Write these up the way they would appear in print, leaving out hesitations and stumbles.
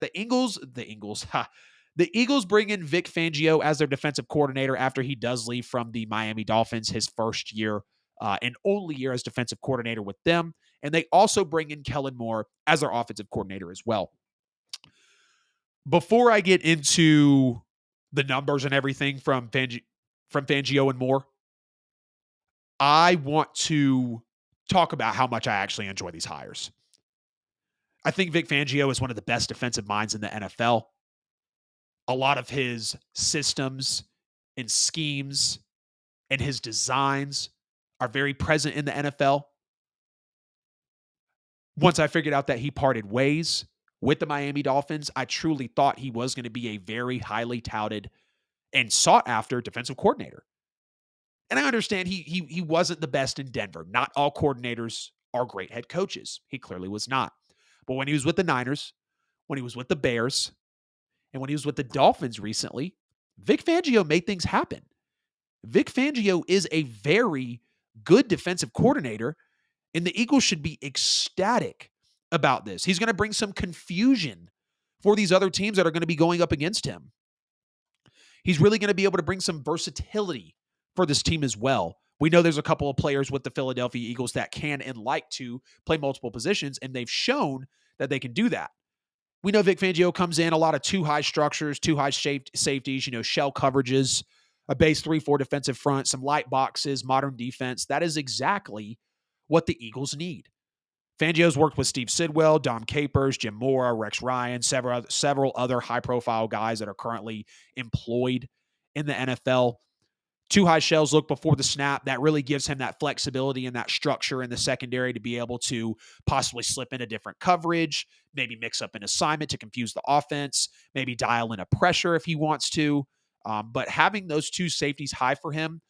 The Eagles bring in Vic Fangio as their defensive coordinator after he does leave from the Miami Dolphins his first year and only year as defensive coordinator with them. And they also bring in Kellen Moore as their offensive coordinator as well. Before I get into the numbers and everything from Fangio and Moore, I want to talk about how much I actually enjoy these hires. I think Vic Fangio is one of the best defensive minds in the NFL. A lot of his systems and schemes and his designs are very present in the NFL. Once I figured out that he parted ways with the Miami Dolphins, I truly thought he was going to be a very highly touted and sought after defensive coordinator. And I understand he wasn't the best in Denver. Not all coordinators are great head coaches. He clearly was not. But when he was with the Niners, when he was with the Bears, and when he was with the Dolphins recently, Vic Fangio made things happen. Vic Fangio is a very good defensive coordinator, and the Eagles should be ecstatic about this. He's going to bring some confusion for these other teams that are going to be going up against him. He's really going to be able to bring some versatility for this team as well. We know there's a couple of players with the Philadelphia Eagles that can and like to play multiple positions, and they've shown that they can do that. We know Vic Fangio comes in a lot of too high structures, too high safeties, shell coverages, a base 3-4 defensive front, some light boxes, modern defense. That is exactly what the Eagles need. Fangio's worked with Steve Sidwell, Dom Capers, Jim Mora, Rex Ryan, several other high-profile guys that are currently employed in the NFL. Two high shells look before the snap. That really gives him that flexibility and that structure in the secondary to be able to possibly slip in a different coverage, maybe mix up an assignment to confuse the offense, maybe dial in a pressure if he wants to. But having those two safeties high for him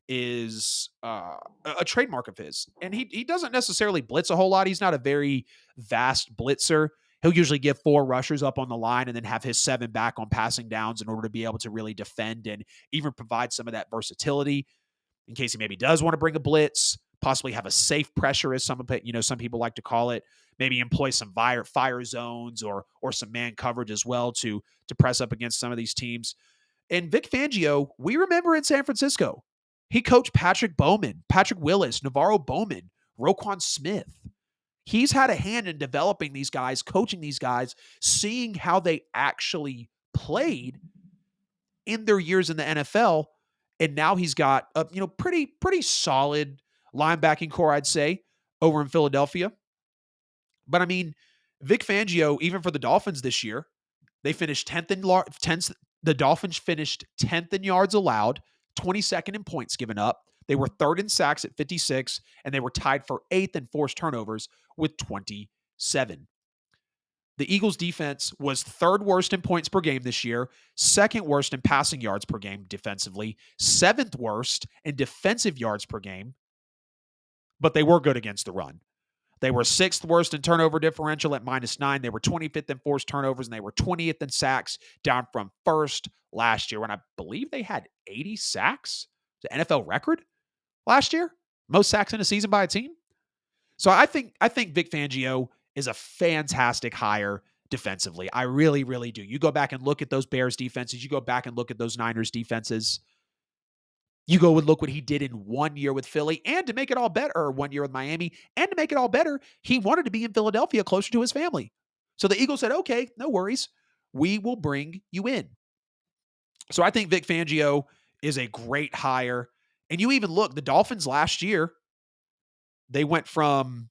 is a trademark of his. And he doesn't necessarily blitz a whole lot. He's not a very vast blitzer. He'll usually give 4 rushers up on the line and then have his 7 back on passing downs in order to be able to really defend and even provide some of that versatility in case he maybe does want to bring a blitz, possibly have a safe pressure, as some people like to call it. Maybe employ some fire zones or some man coverage as well to press up against some of these teams. And Vic Fangio, we remember in San Francisco, he coached Patrick Bowman, Patrick Willis, Navarro Bowman, Roquan Smith. He's had a hand in developing these guys, coaching these guys, seeing how they actually played in their years in the NFL. And now he's got a pretty solid linebacking core, I'd say, over in Philadelphia. But I mean, Vic Fangio, even for the Dolphins this year, they finished 10th in 10th. The Dolphins finished 10th in yards allowed, 22nd in points given up. They were 3rd in sacks at 56, and they were tied for 8th in forced turnovers with 27. The Eagles' defense was 3rd worst in points per game this year, 2nd worst in passing yards per game defensively, 7th worst in defensive yards per game, but they were good against the run. They were 6th worst in turnover differential at -9. They were 25th in forced turnovers, and they were 20th in sacks, down from 1st last year when I believe they had 80 sacks. The NFL record last year, most sacks in a season by a team. So I think Vic Fangio is a fantastic hire defensively. I really, really do. You go back and look at those Bears defenses. You go back and look at those Niners defenses. You go and look what he did in 1 year with Philly, and to make it all better, or 1 year with Miami, and to make it all better, he wanted to be in Philadelphia closer to his family. So the Eagles said, okay, no worries. We will bring you in. So I think Vic Fangio is a great hire. And you even look, the Dolphins last year, they went from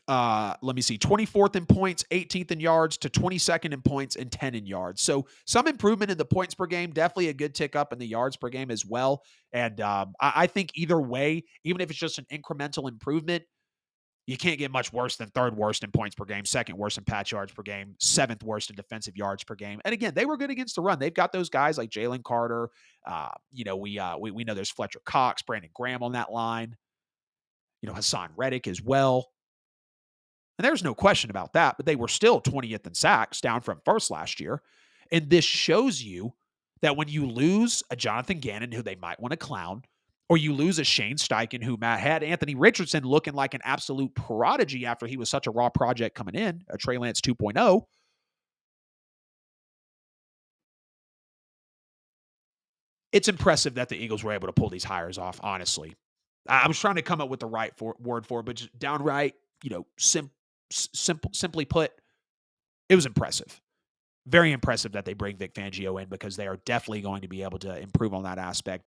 24th in points, 18th in yards to 22nd in points and 10 in yards. So some improvement in the points per game, definitely a good tick up in the yards per game as well. And I think either way, even if it's just an incremental improvement, you can't get much worse than 3rd worst in points per game, 2nd worst in patch yards per game, 7th worst in defensive yards per game. And again, they were good against the run. They've got those guys like Jalen Carter. We know there's Fletcher Cox, Brandon Graham on that line. Hassan Reddick as well. And there's no question about that, but they were still 20th in sacks, down from 1st last year. And this shows you that when you lose a Jonathan Gannon, who they might want to clown, or you lose a Shane Steichen, who had Anthony Richardson looking like an absolute prodigy after he was such a raw project coming in, a Trey Lance 2.0, It's impressive that the Eagles were able to pull these hires off, honestly. I was trying to come up with the right word for it, but just downright, simply put, it was impressive. Very impressive that they bring Vic Fangio in because they are definitely going to be able to improve on that aspect.